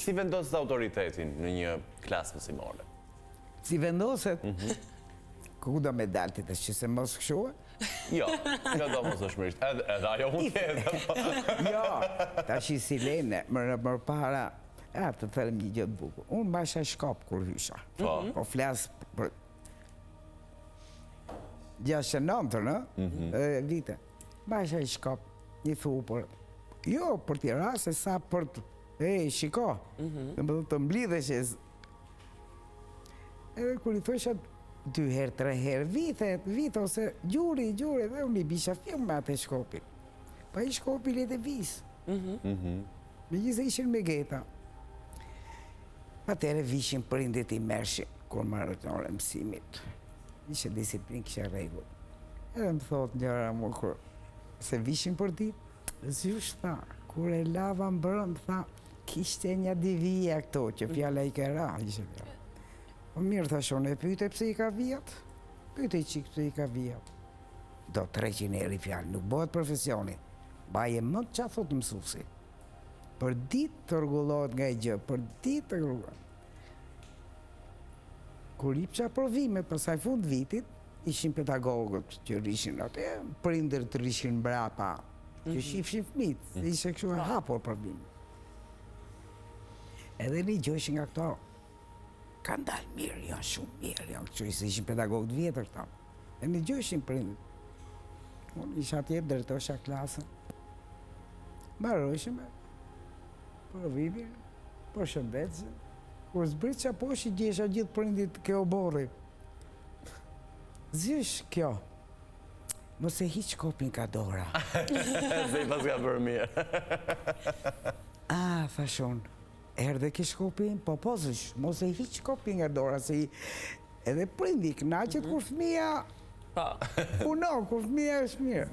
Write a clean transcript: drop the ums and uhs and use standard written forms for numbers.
Si vendoset autoritetin në një klasë mësimore? Si vendoset? Ku do me daltit e që se mos këshua? Jo, do mos është mërështë. Edhe ajo mund tjetë. Jo, ta që si lene, më para, të thërëm një gjëtë buku. Unë basha shkop kur hysha. Po flasë për 69, në? Vite. Basha i shkop, një thu për... Jo, për t'i rase, sa për të... shiko, të mblidhe që... Edhe kur i thëshat 2 herë, 3 herë, vite, ose gjuri, dhe unë i bisha film me atë shkopin. Pa i shkopin e të visë. Me gjithë ishin me geta. Atere vishin prindit i mershin, kur marrë të nore mësimit. Ishe disiplin, kishe regull. Edhe më thot njëra më kur, se vishin për dit, zysh tha, kur e lava më bërëm, tha, kishte një divija këto, që fjalla i kera, ishe fjalla. O mirë, thashon, e pyte pëse i ka vijat? Pyte i qikë pëse i ka vijat. Do 300 eri fjallë, nuk bëhet profesioni. Baje më të qa thot mësusi. Për dit të rgullohet nga i gjë, për dit të rgullohet. Kur i pëqa provimet për saj fund vitit, ishin pedagogët që rishin atë, prindër të rishin brapa, që shifshin fmit, ishe këshu e hapur provimet. Edhe një gjëshin nga këto, kanë dalë mirë, janë shumë mirë, janë që ishin pedagogët vjetër këta. E një gjëshin prindit. Unë isha atje, drejtosha klasën. Marojshme, provimin, po shëndetëse. Kur zbritësha po shi gjesha gjithë prindit kjo borri. Zysh kjo, mos e hiq kopin ka dora. Se i pas ka bërë mirë. Thashon, erdhe kish kopin, po zysh, mos e hiq kopin nga dora, se edhe prindi knaqet kur fëmija punon, kur fëmija është mirë.